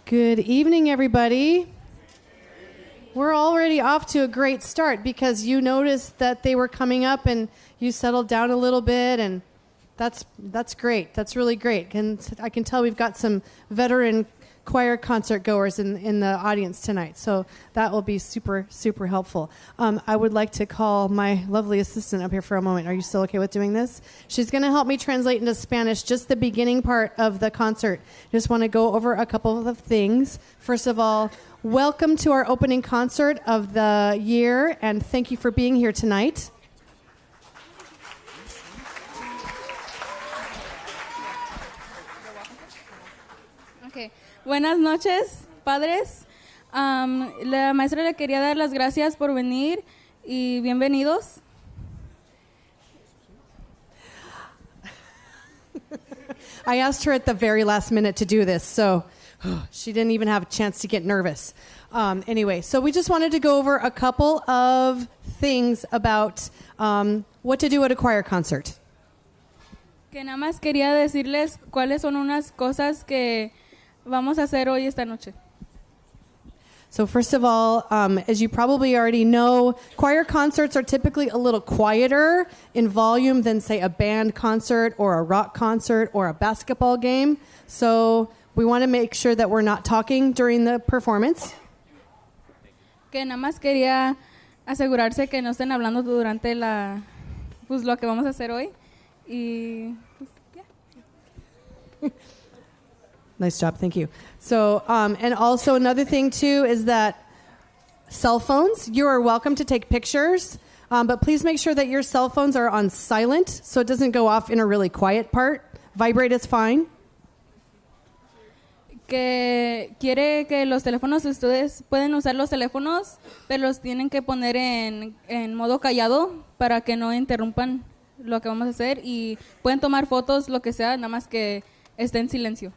Good evening, everybody. We're already off to a great start because you noticed that they were coming up and you settled down a little bit, and that's great. That's really great. And I can tell we've got some veteran choir concert goers in the audience tonight, so that will be super, super helpful. I would like to call my lovely assistant up here for a moment. Are you still okay with doing this? She's going to help me translate into Spanish just the beginning part of the concert. Just want to go over a couple of things. First of all, welcome to our opening concert of the year, and thank you for being here tonight. Okay. Buenas noches, padres. La maestra le quería dar las gracias por venir y bienvenidos. I asked her at the very last minute to do this, so she didn't even have a chance to get nervous. Anyway, so we just wanted to go over a couple of things about what to do at a choir concert. Que nada más quería decirles cuáles son unas cosas que vamos a hacer hoy esta noche. So first of all, as you probably already know, choir concerts are typically a little quieter in volume than, say, a band concert or a rock concert or a basketball game. So we want to make sure that we're not talking during the performance. Que nada más quería asegurarse que no estén hablando durante lo que vamos a hacer hoy. Y pues, yeah. Nice job, thank you. So, and also another thing too is that cell phones, you are welcome to take pictures, but please make sure that your cell phones are on silent so it doesn't go off in a really quiet part. Vibrate is fine. Que quiere que los teléfonos, ustedes pueden usar los teléfonos, pero los tienen que poner en modo callado para que no interrumpan lo que vamos a hacer, y pueden tomar fotos, lo que sea, nada más que esté en silencio.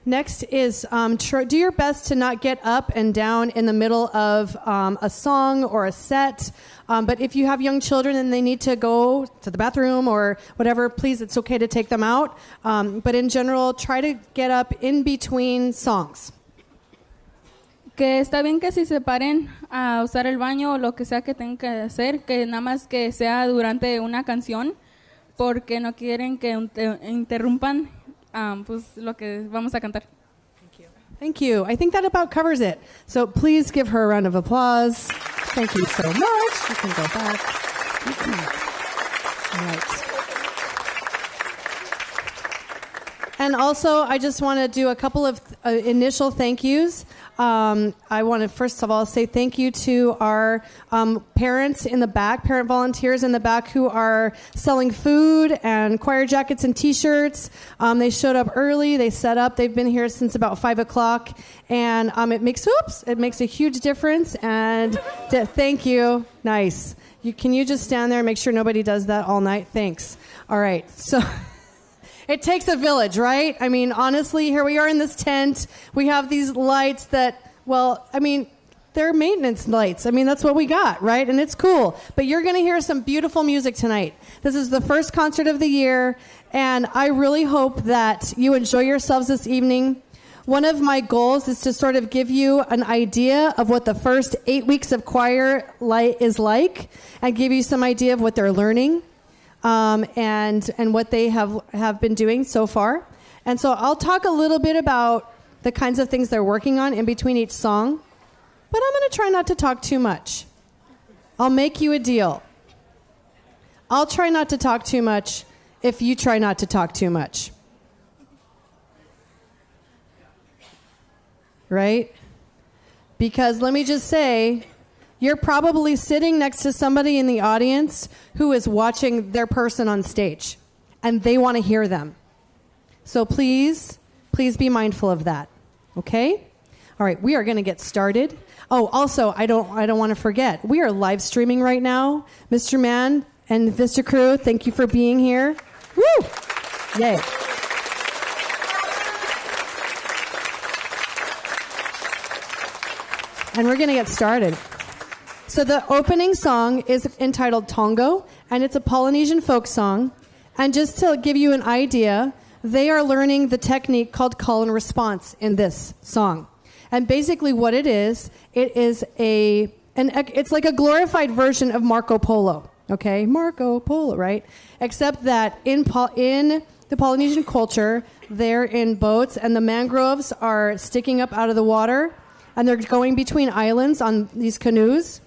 Next is do your best to not get up and down in the middle of a song or a set. But if you have young children and they need to go to the bathroom or whatever, please, it's okay to take them out. But in general, try to get up in between songs. Que está bien que si se paren a usar el baño o lo que sea que tengan que hacer, que nada más que sea durante una canción, porque no quieren que interrumpan pues lo que vamos a cantar. Thank you. Thank you. I think that about covers it. So please give her a round of applause. Thank you so much. You can go back. All right. And also, I just want to do a couple of initial thank yous. I want to first of all say thank you to our parents in the back, parent volunteers in the back who are selling food and choir jackets and T-shirts. They showed up early. They set up. They've been here since about 5 o'clock, and it makes a huge difference. And thank you. Nice. Can you just stand there and make sure nobody does that all night? Thanks. All right. So. It takes a village, right? I mean, honestly, here we are in this tent. We have these lights that, well, I mean, they're maintenance lights. I mean, that's what we got, right? And it's cool. But you're going to hear some beautiful music tonight. This is the first concert of the year, and I really hope that you enjoy yourselves this evening. One of my goals is to sort of give you an idea of what the first 8 weeks of choir is like and give you some idea of what they're learning. And what they have been doing so far. And so I'll talk a little bit about the kinds of things they're working on in between each song, but I'm going to try not to talk too much. I'll make you a deal. I'll try not to talk too much if you try not to talk too much. Right? Because let me just say, you're probably sitting next to somebody in the audience who is watching their person on stage, and they want to hear them. So please be mindful of that. Okay? All right, we are going to get started. Oh, also, I don't want to forget, we are live streaming right now. Mr. Mann and Vista Crew, thank you for being here. Woo! Yay. And we're going to get started. So the opening song is entitled Tongo, and it's a Polynesian folk song. And just to give you an idea, they are learning the technique called call and response in this song. And basically what it is it's like a glorified version of Marco Polo. Okay, Marco Polo, right? Except that in the Polynesian culture, they're in boats and the mangroves are sticking up out of the water and they're going between islands on these canoes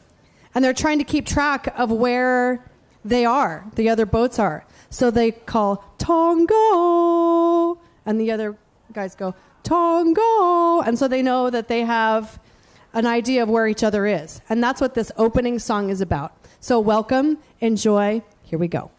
and they're trying to keep track of where the other boats are. So they call Tongo and the other guys go Tongo, and so they know that they have an idea of where each other is. And that's what this opening song is about. So welcome, enjoy, here we go.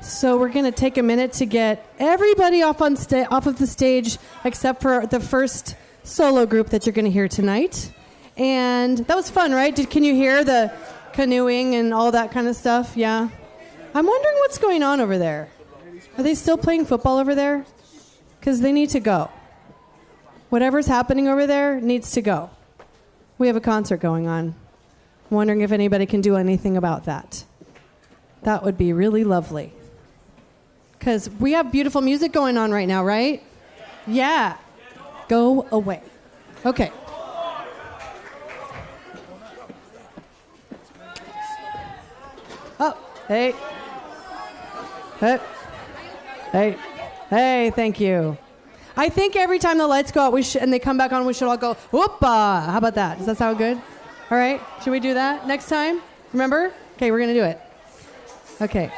So we're going to take a minute to get everybody off of the stage except for the first solo group that you're going to hear tonight. And that was fun, right? Can you hear the canoeing and all that kind of stuff? Yeah. I'm wondering what's going on over there. Are they still playing football over there? Because they need to go. Whatever's happening over there needs to go. We have a concert going on. I'm wondering if anybody can do anything about that. That would be really lovely. Because we have beautiful music going on right now, right? Yeah. Go away. Okay. Oh, hey. Hey. Hey. Hey, thank you. I think every time the lights go out and they come back on, we should all go, whoop-a. How about that? Does that sound good? All right. Should we do that next time? Remember? Okay, we're going to do it. Okay.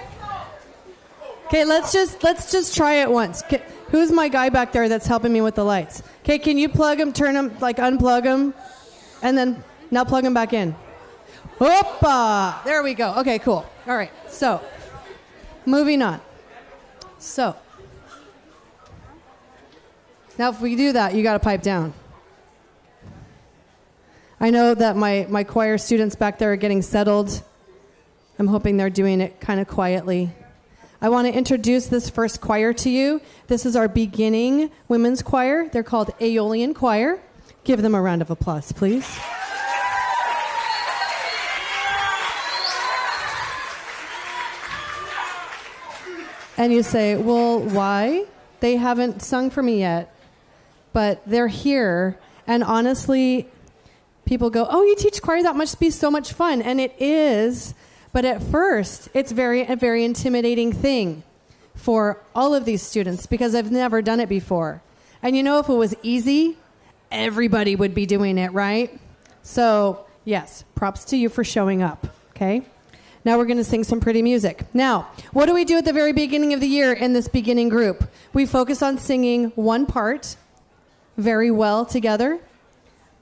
Okay, let's just try it once. Who's my guy back there that's helping me with the lights? Okay, can you plug them, turn them, like unplug them, and then now plug them back in? Hoppa! There we go. Okay, cool. All right, so moving on. So now if we do that, you got to pipe down. I know that my choir students back there are getting settled. I'm hoping they're doing it kind of quietly. I want to introduce this first choir to you. This is our beginning women's choir. They're called Aeolian Choir. Give them a round of applause, please. And you say, well, why? They haven't sung for me yet. But they're here. And honestly, people go, oh, you teach choir? That must be so much fun. And it is. But at first, it's a very intimidating thing for all of these students because I've never done it before. And you know, if it was easy, everybody would be doing it, right? So, yes, props to you for showing up, okay? Now we're going to sing some pretty music. Now, what do we do at the very beginning of the year in this beginning group? We focus on singing one part very well together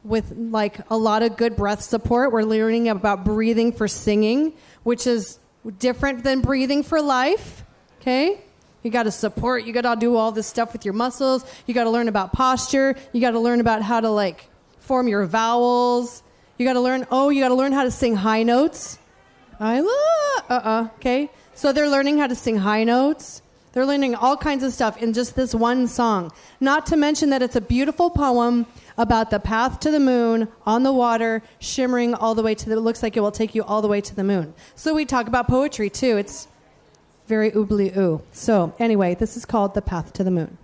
with like a lot of good breath support. We're learning about breathing for singing, which is different than breathing for life, okay? You got to support. You got to do all this stuff with your muscles. You got to learn about posture. You got to learn about how to like form your vowels. You got to learn how to sing high notes. Okay? So they're learning how to sing high notes. They're learning all kinds of stuff in just this one song. Not to mention that it's a beautiful poem about the path to the moon on the water, shimmering all the way to it looks like it will take you all the way to the moon. So we talk about poetry too. It's very oobly-oo. So anyway, this is called The Path to the Moon.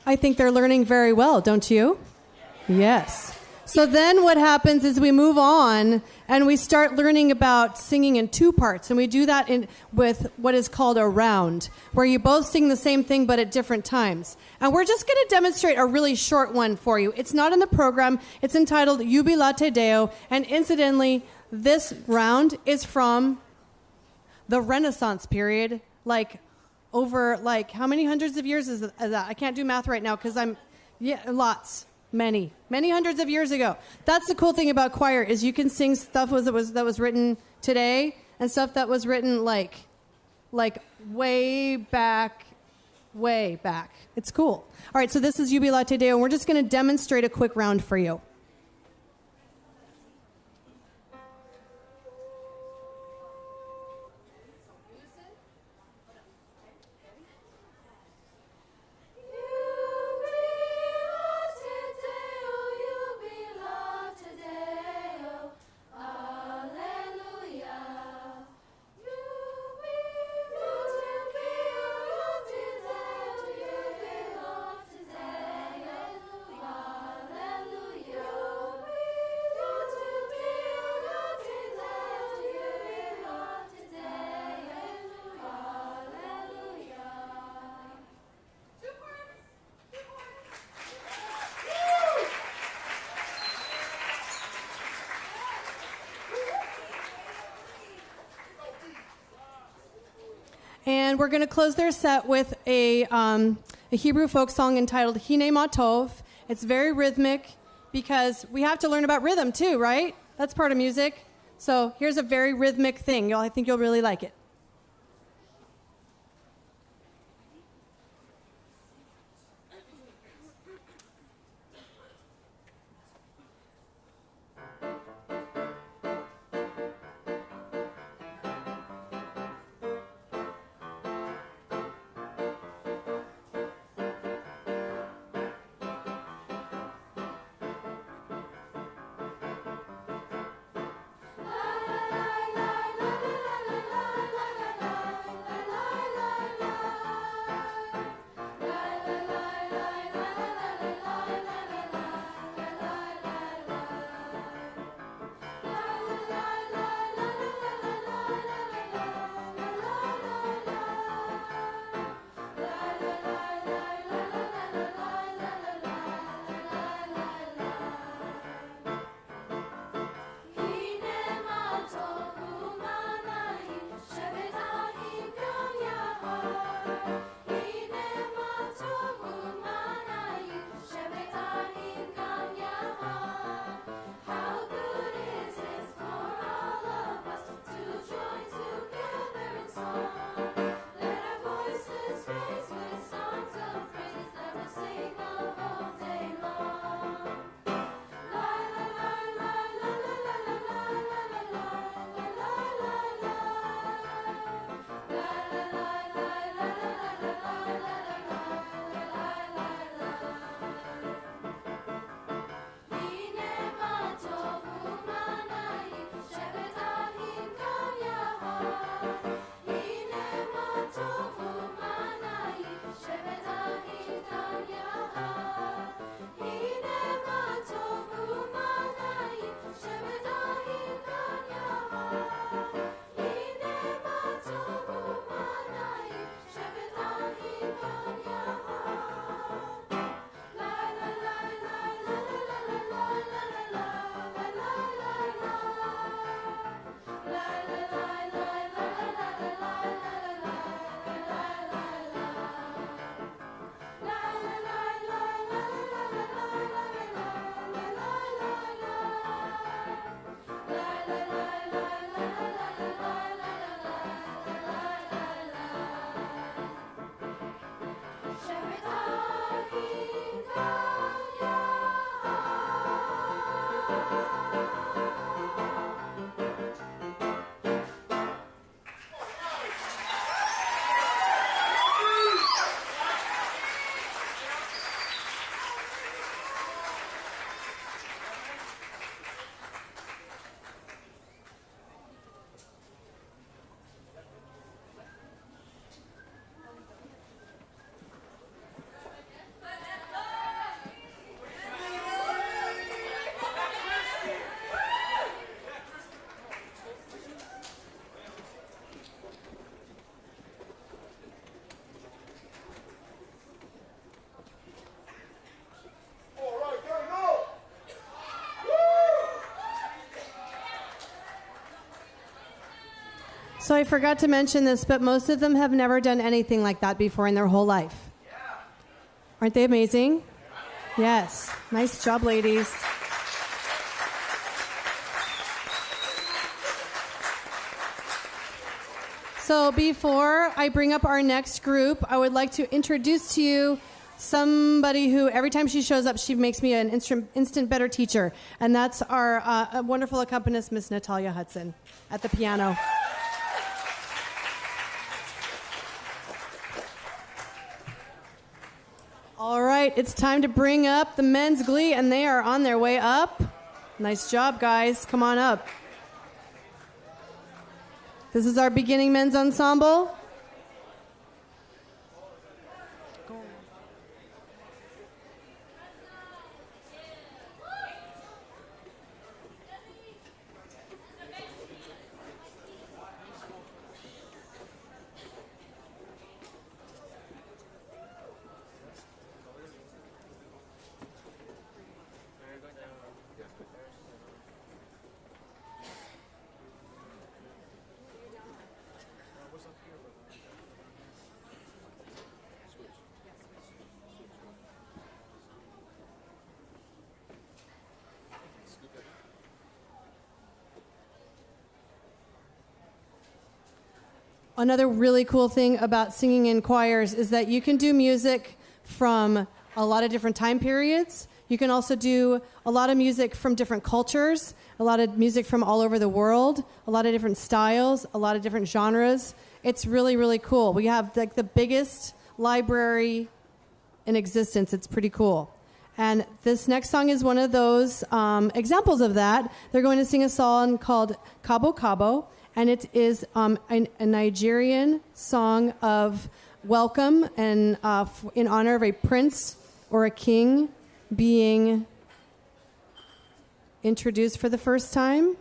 I think they're learning very well, don't you? Yes. So then what happens is we move on and we start learning about singing in two parts. And we do that with what is called a round, where you both sing the same thing but at different times. And we're just going to demonstrate a really short one for you. It's not in the program. It's entitled Jubilate Deo. And incidentally, this round is from the Renaissance period, over how many hundreds of years is that? I can't do math right now because lots. Many hundreds of years ago. That's the cool thing about choir is you can sing stuff that was written today and stuff that was written like way back. It's cool. All right, so this is Jubilate Deo, and we're just going to demonstrate a quick round for you. And we're going to close their set with a Hebrew folk song entitled Hine Matov. It's very rhythmic because we have to learn about rhythm too, right? That's part of music. So here's a very rhythmic thing. I think you'll really like it. So I forgot to mention this, but most of them have never done anything like that before in their whole life. Aren't they amazing? Yes. Nice job, ladies. So before I bring up our next group, I would like to introduce to you somebody who every time she shows up, she makes me an instant better teacher. And that's our wonderful accompanist, Miss Natalia Hudson, at the piano. All right, it's time to bring up the men's glee, and they are on their way up. Nice job, guys. Come on up. This is our beginning men's ensemble. Was up here, but another really cool thing about singing in choirs is that you can do music from a lot of different time periods. You can also do a lot of music from different cultures, a lot of music from all over the world, a lot of different styles, a lot of different genres. It's really, really cool. We have like the biggest library in existence. It's pretty cool. And this next song is one of those examples of that. They're going to sing a song called Cabo Cabo, and it is a Nigerian song of welcome and in honor of a prince or a king being introduced for the first time.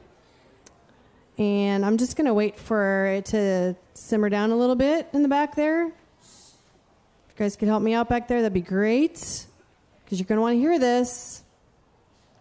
And I'm just going to wait for it to simmer down a little bit in the back there. If you guys could help me out back there, that'd be great. Because you're going to want to hear this.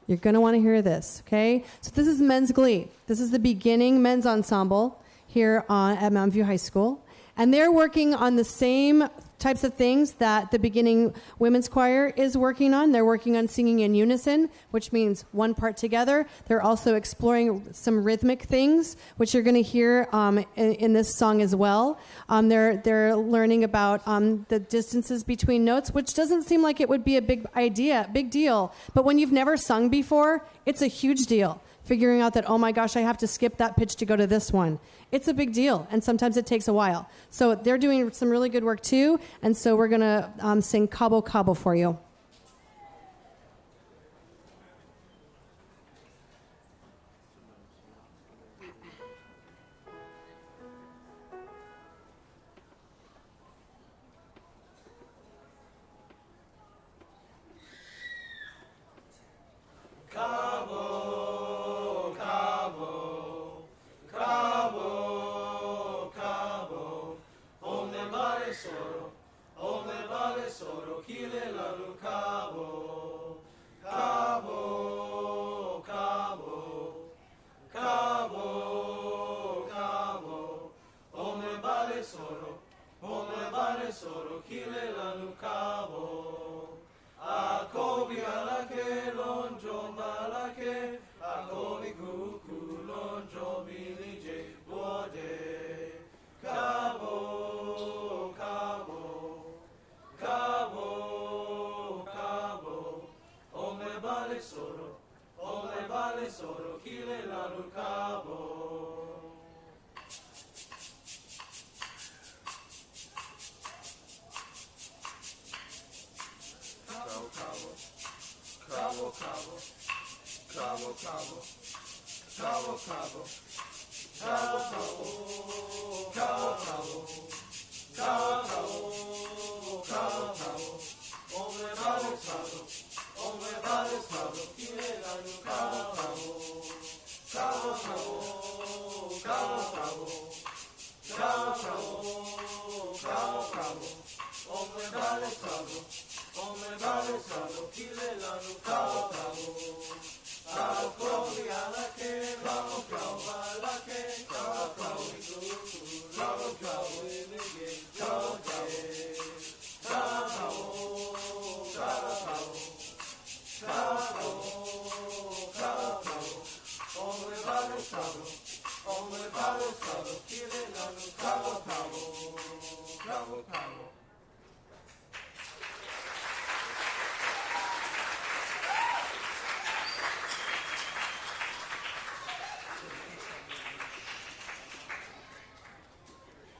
You're going to want to hear this, okay? So this is Men's Glee. This is the beginning men's ensemble here at Mountain View High School. And they're working on the same types of things that the beginning women's choir is working on. They're working on singing in unison, which means one part together. They're also exploring some rhythmic things, which you're going to hear in this song as well. They're learning about the distances between notes, which doesn't seem like it would be a big deal. But when you've never sung before, it's a huge deal. Figuring out that, oh my gosh, I have to skip that pitch to go to this one. It's a big deal, and sometimes it takes a while. So they're doing some really good work too, and so we're going to sing Cabo Cabo for you.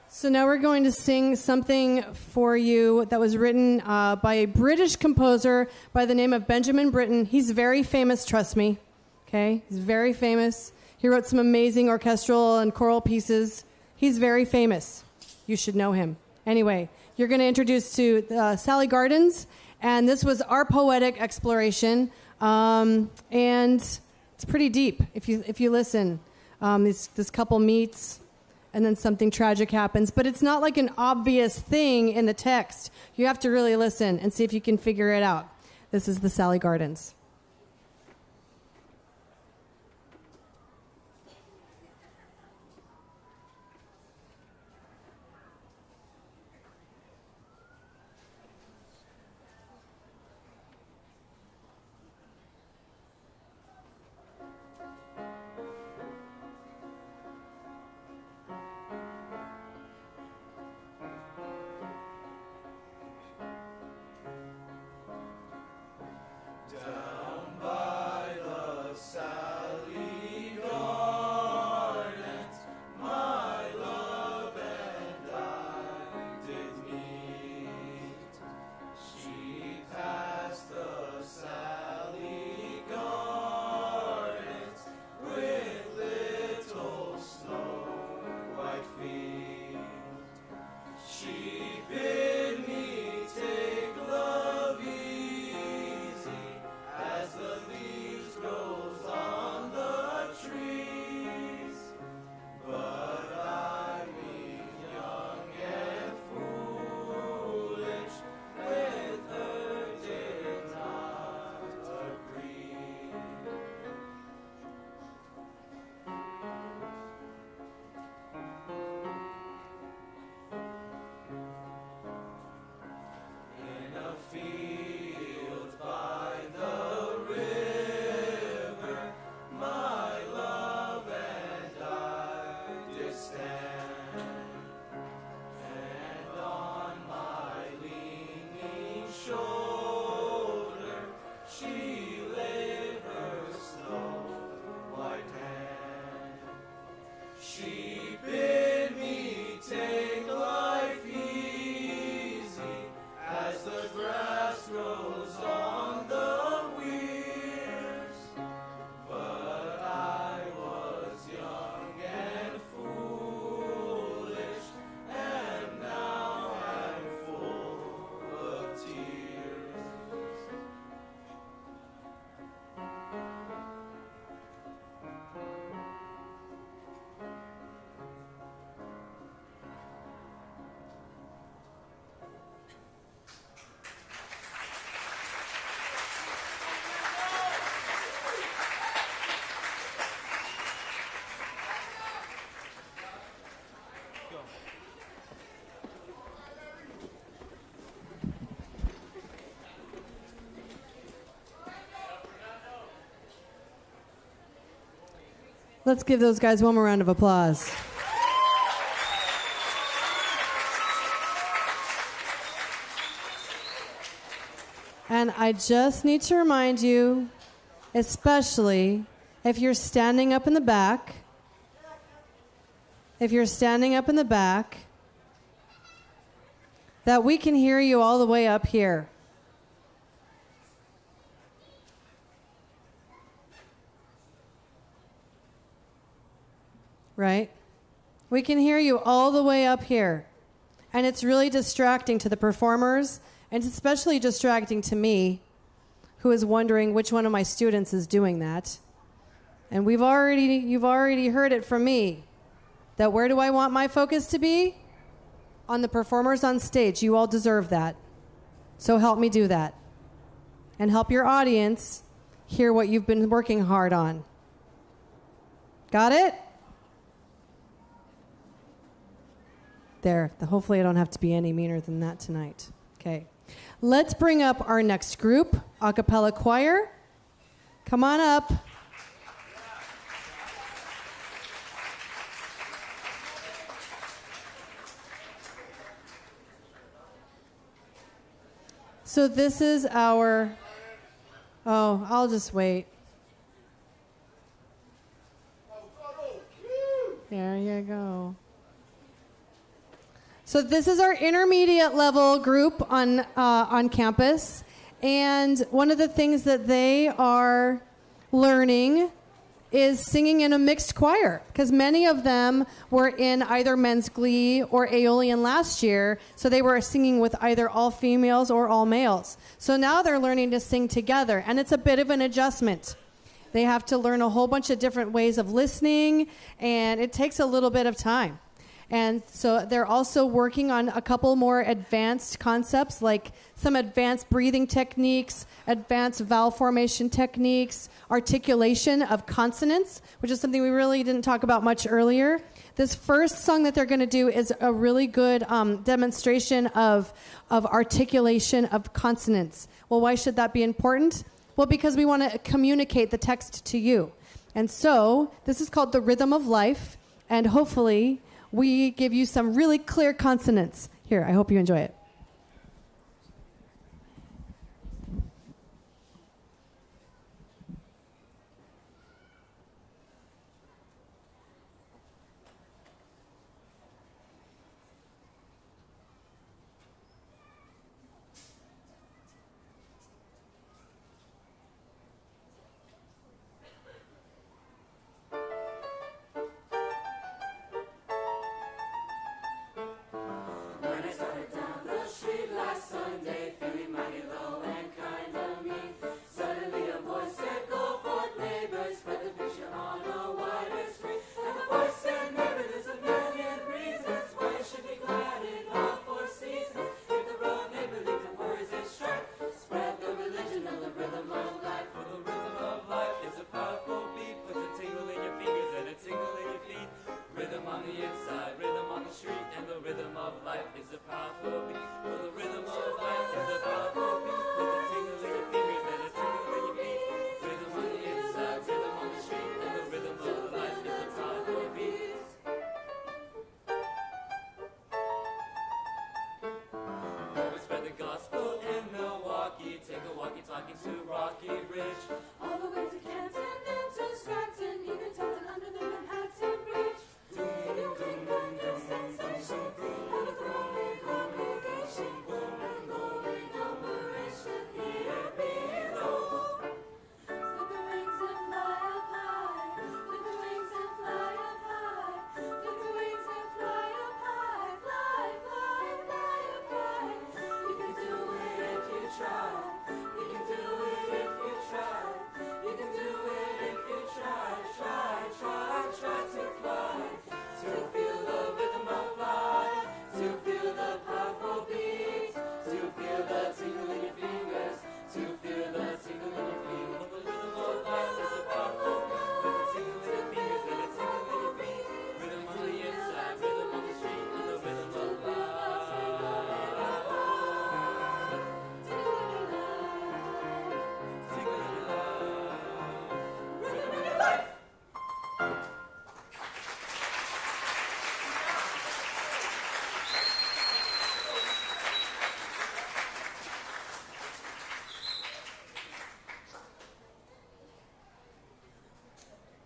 So now we're going to sing something for you that was written by a British composer by the name of Benjamin Britten. He's very famous, trust me. Okay, he's very famous. He wrote some amazing orchestral and choral pieces. He's very famous. You should know him. Anyway, you're going to introduce to Sally Gardens, and this was our poetic exploration, and it's pretty deep if you listen. This couple meets, and then something tragic happens. But it's not like an obvious thing in the text. You have to really listen and see if you can figure it out. This is the Sally Gardens. Let's give those guys one more round of applause. And I just need to remind you, especially if you're standing up in the back, that we can hear you all the way up here. Right? We can hear you all the way up here. And it's really distracting to the performers, and it's especially distracting to me, who is wondering which one of my students is doing that. And you've already heard it from me, that where do I want my focus to be? On the performers on stage. You all deserve that. So help me do that. And help your audience hear what you've been working hard on. Got it? There. Hopefully I don't have to be any meaner than that tonight. Okay. Let's bring up our next group, a cappella choir. Come on up. So this is our, I'll just wait. There you go. So this is our intermediate level group on campus. And one of the things that they are learning is singing in a mixed choir, because many of them were in either men's glee or Aeolian last year, so they were singing with either all females or all males. So now they're learning to sing together, and it's a bit of an adjustment. They have to learn a whole bunch of different ways of listening, and it takes a little bit of time. And so they're also working on a couple more advanced concepts, like some advanced breathing techniques, advanced vowel formation techniques, articulation of consonants, which is something we really didn't talk about much earlier. This first song that they're going to do is a really good demonstration of articulation of consonants. Well, why should that be important? Well, because we want to communicate the text to you. And so this is called The Rhythm of Life, and hopefully we give you some really clear consonants. Here, I hope you enjoy it.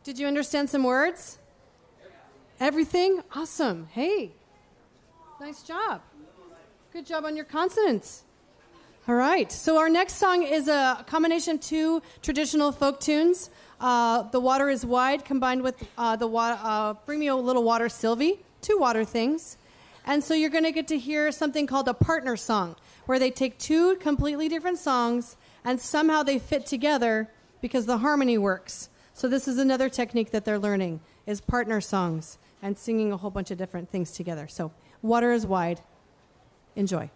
Did you understand some words? Everything? Awesome. Hey, nice job. Good job on your consonants. All right. So our next song is a combination of two traditional folk tunes. The Water is Wide combined with Bring Me a Little Water, Sylvie. Two water things. And so you're going to get to hear something called a partner song, where they take two completely different songs and somehow they fit together because the harmony works. So this is another technique that they're learning, is partner songs and singing a whole bunch of different things together. So Water is Wide. Enjoy.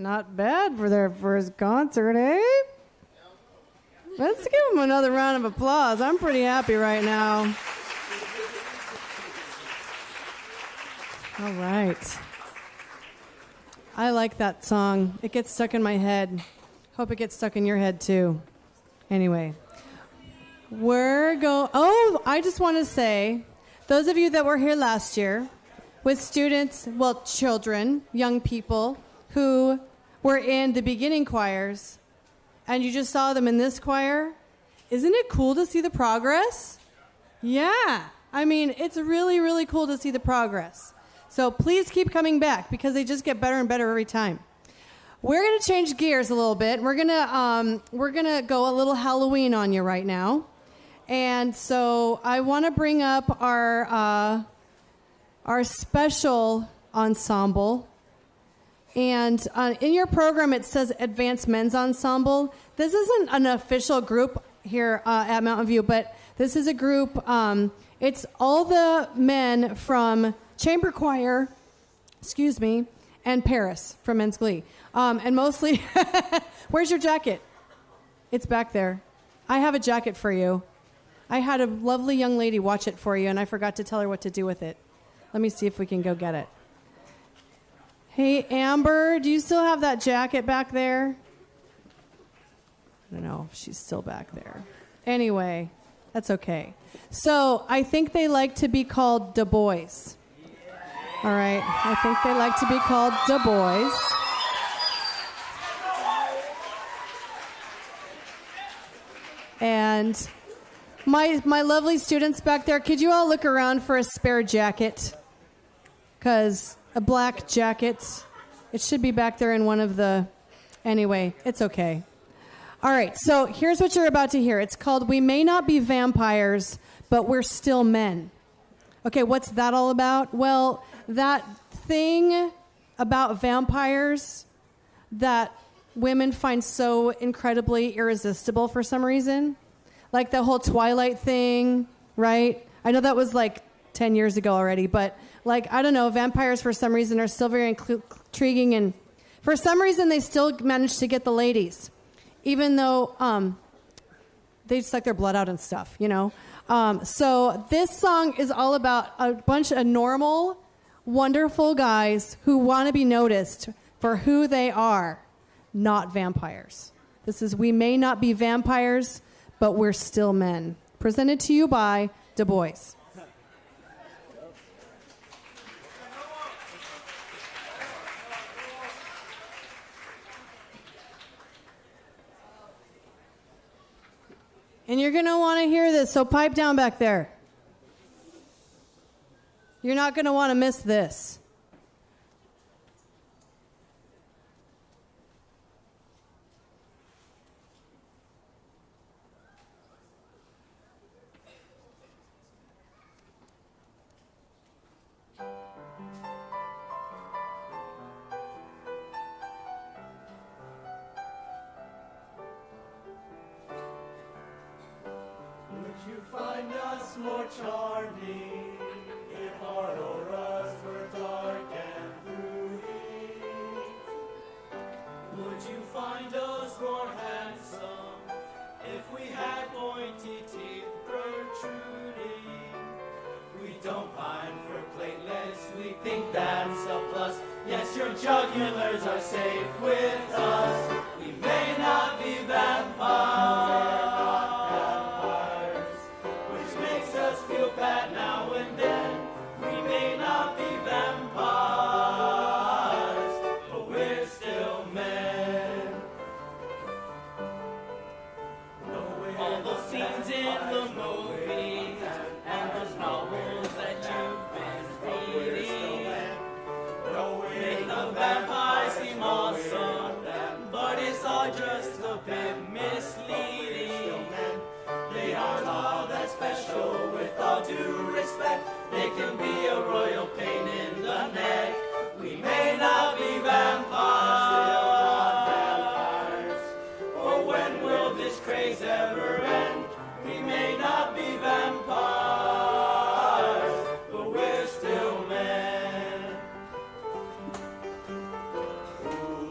Not bad for their first concert, eh? Let's give them another round of applause. I'm pretty happy right now. All right. I like that song. It gets stuck in my head. Hope it gets stuck in your head too. Anyway, I just want to say, those of you that were here last year with students, well, children, young people who were in the beginning choirs, and you just saw them in this choir, isn't it cool to see the progress? Yeah. I mean, it's really, really cool to see the progress. So please keep coming back because they just get better and better every time. We're gonna change gears a little bit. We're gonna go a little Halloween on you right now, and so I want to bring up our special ensemble. And in your program, it says Advanced Men's Ensemble. This isn't an official group here at Mountain View, but this is a group. It's all the men from Chamber Choir, and Paris from Men's Glee. And mostly, where's your jacket? It's back there. I have a jacket for you. I had a lovely young lady watch it for you, and I forgot to tell her what to do with it. Let me see if we can go get it. Hey, Amber, do you still have that jacket back there? I don't know if she's still back there. Anyway, that's okay. So I think they like to be called Du Bois. All right, I think they like to be called Du Bois. And my lovely students back there, could you all look around for a spare jacket? Because a black jacket, it should be back there in one of the... Anyway, it's okay. All right, so here's what you're about to hear. It's called We May Not Be Vampires, But We're Still Men. Okay, what's that all about? Well, that thing about vampires that women find so incredibly irresistible for some reason. Like the whole Twilight thing, right? I know that was like 10 years ago already, but like, I don't know, vampires for some reason are still very intriguing, and for some reason they still manage to get the ladies, even though they suck their blood out and stuff, you know? So this song is all about a bunch of normal, wonderful guys who want to be noticed for who they are, not vampires. This is We May Not Be Vampires, But We're Still Men. Presented to you by Du Bois. And you're going to want to hear this, so pipe down back there. You're not going to want to miss this. You find us more charming if our auras were dark and brooding? Would you find us more handsome if we had pointy teeth protruding? We don't pine for platelets, we think that's a plus. Yes, your jugulars are safe with us. We may not be vampires, feel bad now and then. We may not be vampires, but we're still men. All those scenes in the movies and those novels that you've been reading make the vampires seem awesome, but it's all just a bit misleading. They aren't all that special, with all due respect. They can be a royal pain in the neck. We may not be vampires, or when will this craze ever end? We may not be vampires, but we're still men.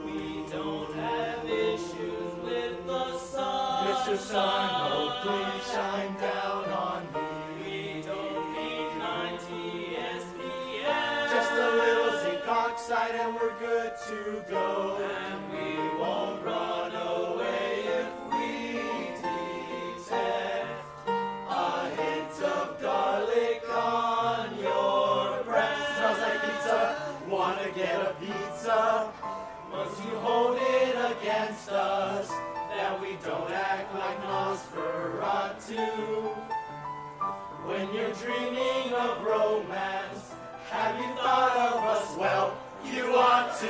We don't have issues with the sun. Mr. Sun, oh please shine down on me. We don't need 90 SPF. Just a little zinc oxide and we're good to go. And we won't run away if we detect a hint of garlic on your breath. Smells like pizza, wanna get a pizza? Must you hold it against us that we don't act like Nosferatu? When you're dreaming of romance, have you thought of too.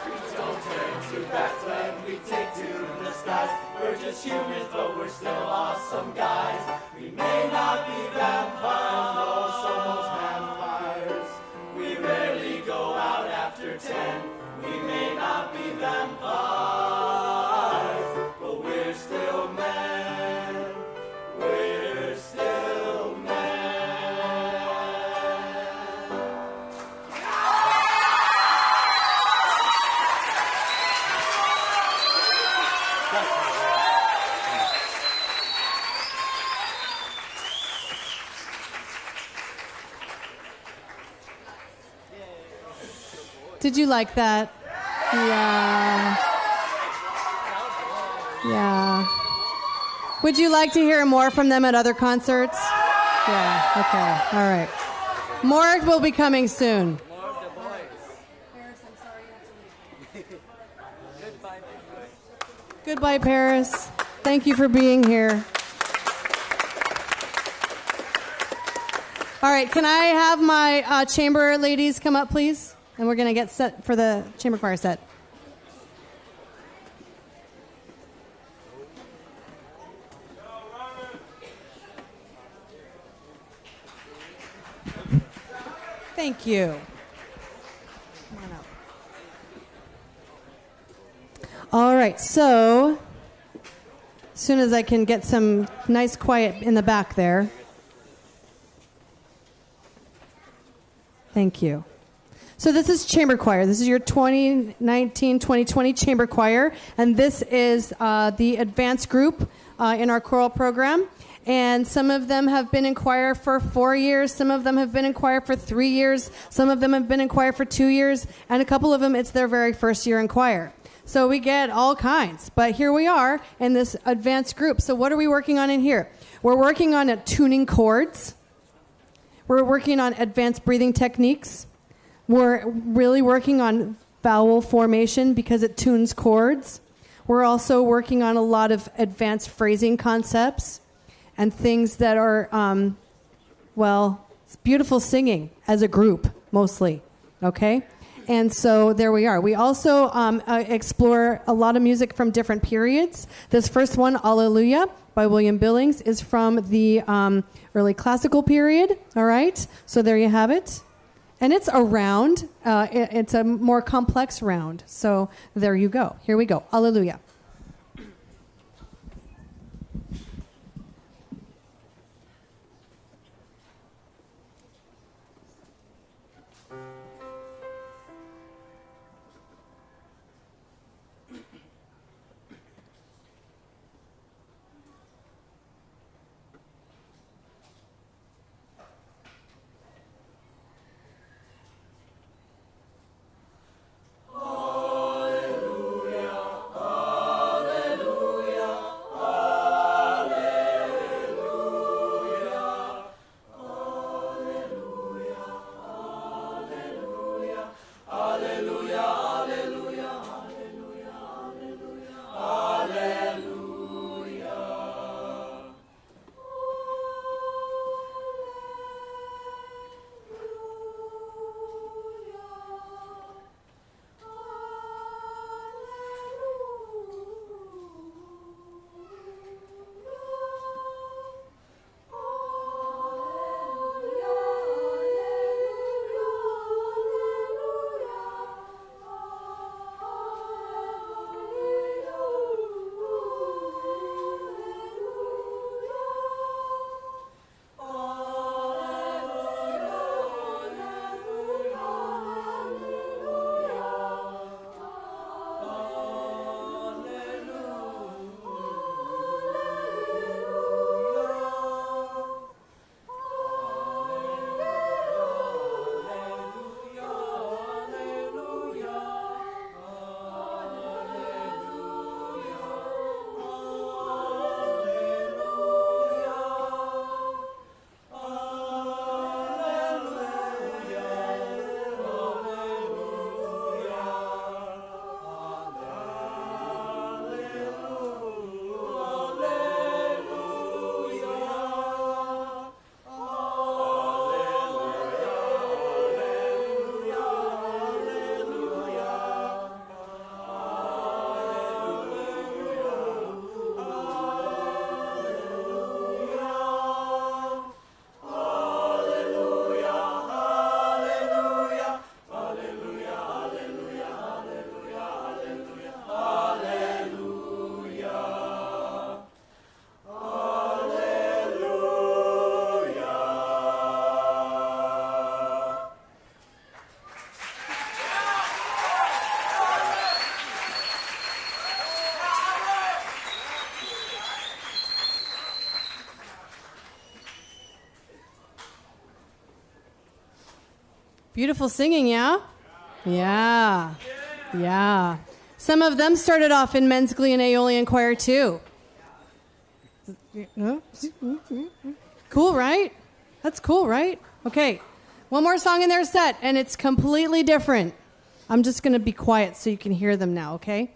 We don't turn too fast when we take to the skies. We're just humans, but we're still awesome guys. We may not be vampires, no, somos vampires. We rarely go out after 10. We may not be vampires, but we're still men. We're still men. Did you like that? Yeah. Yeah. Would you like to hear more from them at other concerts? Yeah, okay. All right. More will be coming soon. Goodbye, Paris. Thank you for being here. All right, can I have my chamber ladies come up, please? And we're going to get set for the chamber choir set. Thank you. Come on up. All right, so as soon as I can get some nice quiet in the back there. Thank you. So this is chamber choir. This is your 2019-2020 chamber choir, and this is the advanced group in our choral program. And some of them have been in choir for 4 years. Some of them have been in choir for 3 years. Some of them have been in choir for 2 years. And a couple of them, it's their very first year in choir. So we get all kinds. But here we are in this advanced group. So what are we working on in here? We're working on tuning chords. We're working on advanced breathing techniques. We're really working on vowel formation because it tunes chords. We're also working on a lot of advanced phrasing concepts and things that are, it's beautiful singing as a group, mostly, okay? And so there we are. We also explore a lot of music from different periods. This first one, Alleluia, by William Billings, is from the early classical period, all right? So there you have it. And it's a round. It's a more complex round. So there you go. Here we go. Alleluia. Alleluia. Beautiful singing, yeah? Yeah. Yeah. Some of them started off in men's glee and Aeolian choir too. Cool, right? That's cool, right? Okay. One more song in their set, and it's completely different. I'm just going to be quiet so you can hear them now, okay?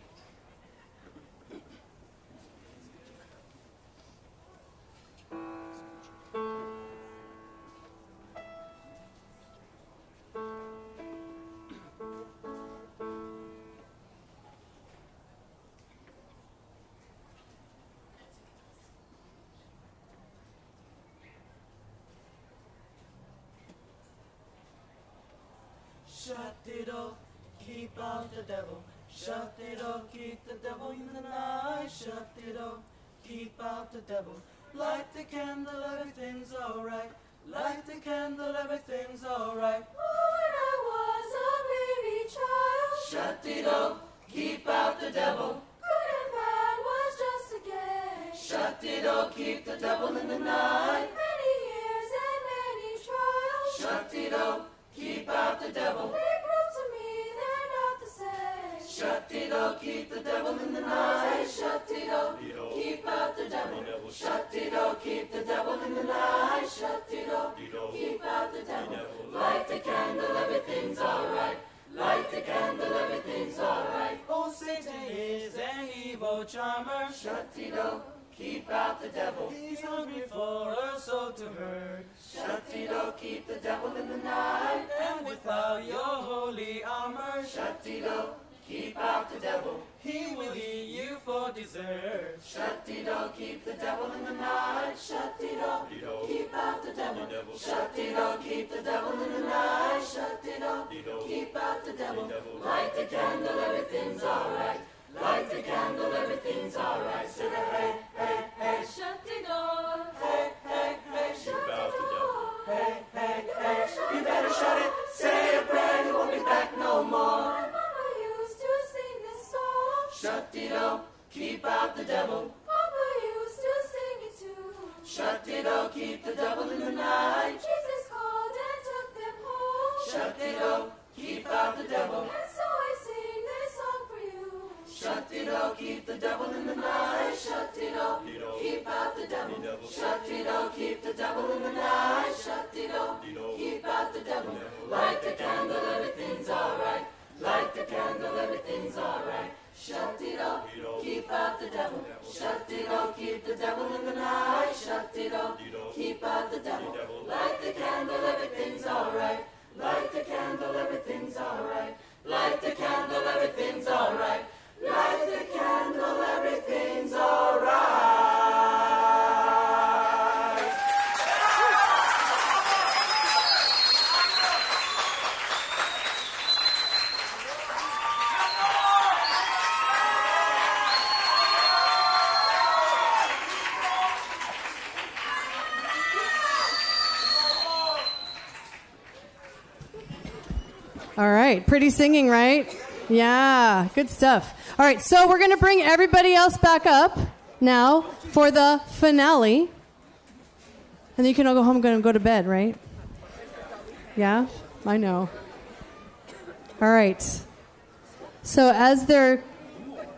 Shut it all, keep out the devil. Shut it all, keep the devil in the night. Shut it all, keep out the devil. Light the candle, everything's alright. Light the candle, everything's alright. When I was a baby child, Shut it all, keep out the devil. good and bad was just a game. Shut it all, keep the devil in the night. Many years and many trials, Shut it all, keep out the devil. they proved to me they're not the same. Shut it all, keep the devil in the night. Shut it all, keep out the devil. Shut it all, keep the devil in the night. Shut it all, keep out the devil. Light the candle, everything's alright. Light the candle, everything's alright. Oh, Satan is an evil charmer. Shut it all, keep out the devil. He's hungry for a soul to hurt. Shut it all, keep the devil in the night. And without your holy armor, shut it all, keep out the devil. He will eat you for dessert. Shut it all, keep the devil in the night. Shut it all, keep out the devil. Shut it all, keep the devil in the night. Shut it all, keep out the devil. Light the candle, everything's alright. Light the candle, everything's alright. Say the hey, hey, hey. Shut the door, Hey, hey, hey. shut the door. Hey, hey, hey. You better shut it. Say a prayer, you won't be back no more. My mama used to sing this song. Shut it all, keep out the devil. Papa used to sing it too. Shut it all, keep the devil in the night. Jesus called and took them home. Shut it all, keep out the devil. And so I sing this song for you. Shut it all, keep the devil in the night. Shut it all, keep out the devil. Shut it all, keep the devil in the night. Shut it all, keep out the devil. Light the candle, everything's alright. Light the candle, everything's alright. Shut it all, keep out the devil. Shut it all, keep the devil in the night. Shut it all, keep out the devil. Light the candle, everything's alright. Light the candle, everything's alright. Light the candle, everything's alright. Light the candle, everything's alright. All right, pretty singing, right? Yeah, good stuff. All right, so we're going to bring everybody else back up now for the finale. And then you can all go home and go to bed, right? Yeah, I know. All right. So as they're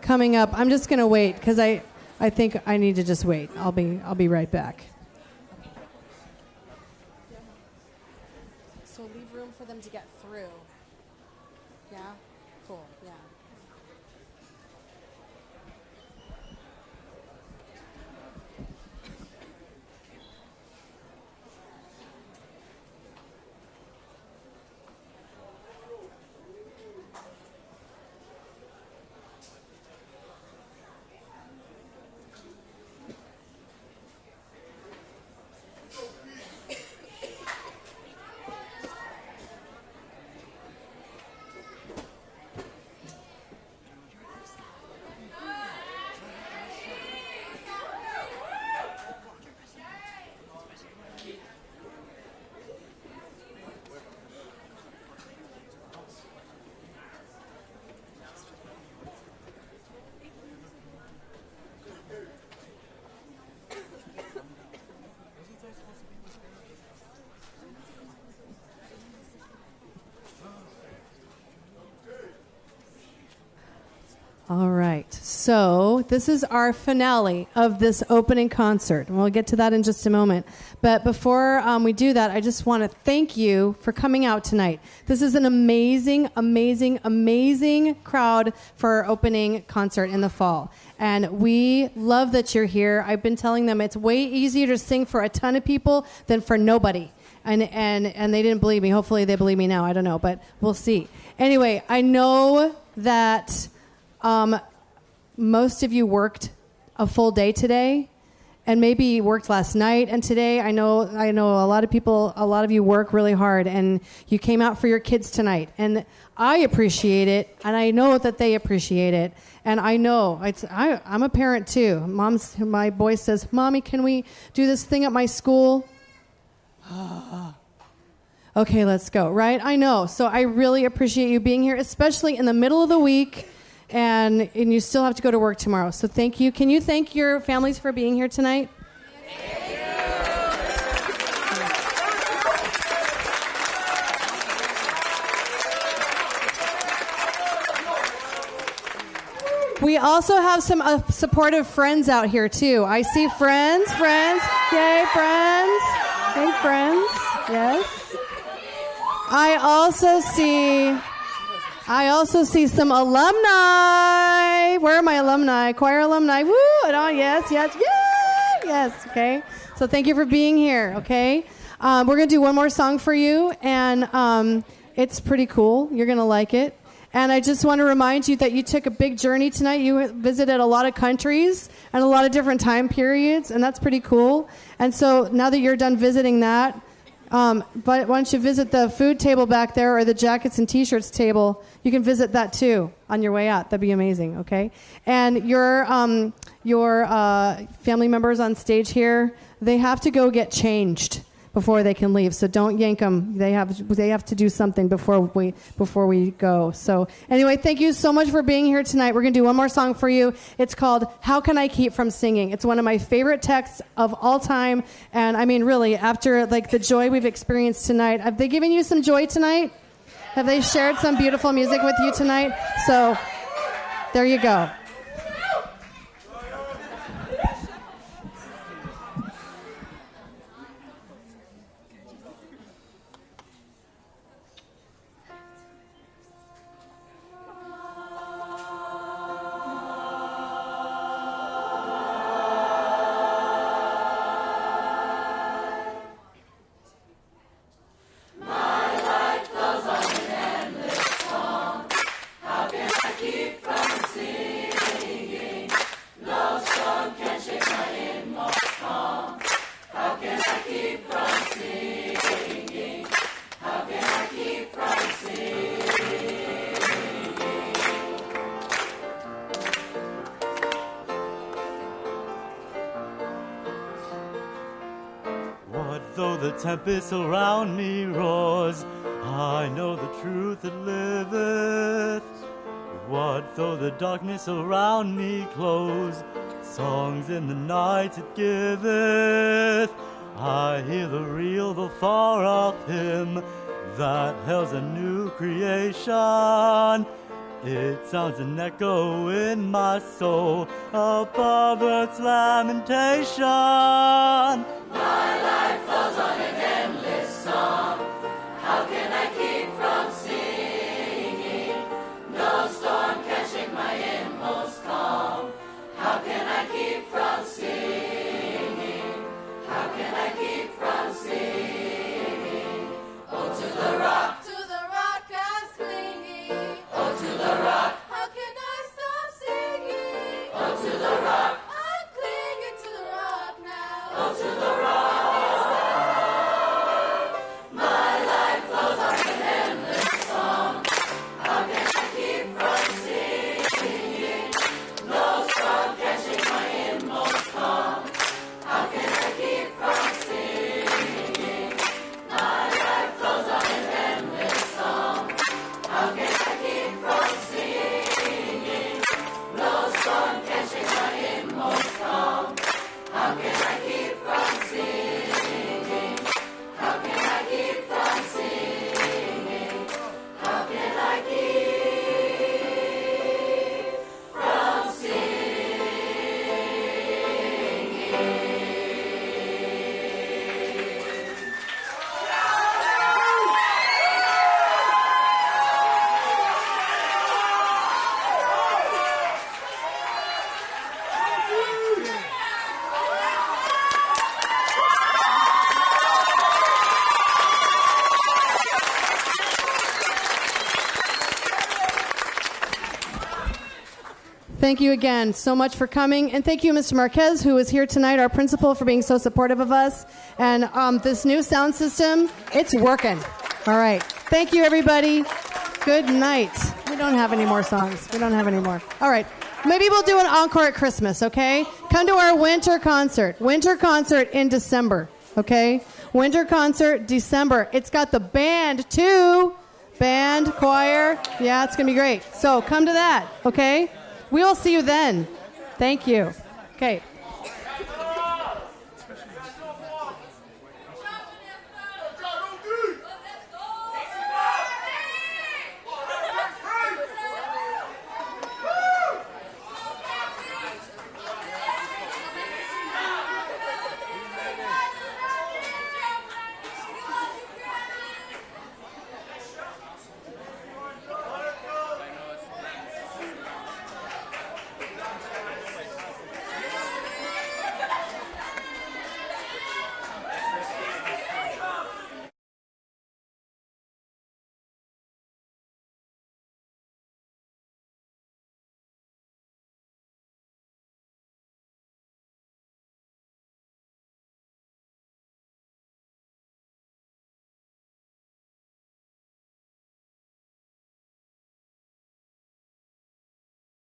coming up, I'm just going to wait because I think I need to just wait. I'll be right back. So leave room for them to get through. Yeah? Cool. Yeah. All right. So this is our finale of this opening concert. And we'll get to that in just a moment. But before we do that, I just want to thank you for coming out tonight. This is an amazing, amazing, amazing crowd for our opening concert in the fall. And we love that you're here. I've been telling them it's way easier to sing for a ton of people than for nobody. And they didn't believe me. Hopefully they believe me now. I don't know, but we'll see. Anyway, I know that most of you worked a full day today, and maybe you worked last night and today. I know a lot of you work really hard, and you came out for your kids tonight. And I appreciate it, and I know that they appreciate it. And I know I'm a parent too. My boy says, "Mommy, can we do this thing at my school?" Okay, let's go. Right? I know. So I really appreciate you being here, especially in the middle of the week. And you still have to go to work tomorrow. So thank you. Can you thank your families for being here tonight? We also have some supportive friends out here, too. I see friends. Yay, friends. Hey, friends. Yes. I also see some alumni. Where are my alumni? Choir alumni. Woo! Oh, yes. Yes, okay. So thank you for being here, okay? We're going to do one more song for you, and it's pretty cool. You're going to like it. And I just want to remind you that you took a big journey tonight. You visited a lot of countries and a lot of different time periods, and that's pretty cool. And so now that you're done visiting that, but why don't you visit the food table back there or the jackets and T-shirts table? You can visit that too on your way out. That'd be amazing, okay? And your family members on stage here, they have to go get changed before they can leave. So don't yank them. They have to do something before we go. So anyway, thank you so much for being here tonight. We're going to do one more song for you. It's called How Can I Keep From Singing? It's one of my favorite texts of all time. And I mean, really, after like the joy we've experienced tonight, have they given you some joy tonight? Have they shared some beautiful music with you tonight? So there you go. Though the tempest around me roars, I know the truth that liveth. What though the darkness around me close, songs in the night it giveth. I hear the real, the far off hymn that hails a new creation. It sounds an echo in my soul above earth's lamentation. My life flows on an endless song. How can I keep from singing? No storm can shake my inmost calm. How can I keep from singing? How can I keep from singing? Oh, to the rock I'm clinging. Oh, to the rock. How can I stop singing? Oh, to the rock. I'm clinging to the rock now. Oh, to the rock. How can I keep from singing? Thank you again so much for coming. And thank you, Mr. Marquez, who is here tonight, our principal, for being so supportive of us. And this new sound system, it's working. All right. Thank you, everybody. Good night. We don't have any more songs. We don't have any more. All right. Maybe we'll do an encore at Christmas, okay? Come to our winter concert. Winter concert in December, okay? Winter concert, December. It's got the band, too. Band, choir. Yeah, it's going to be great. So come to that, okay? We will see you then. Thank you. Okay.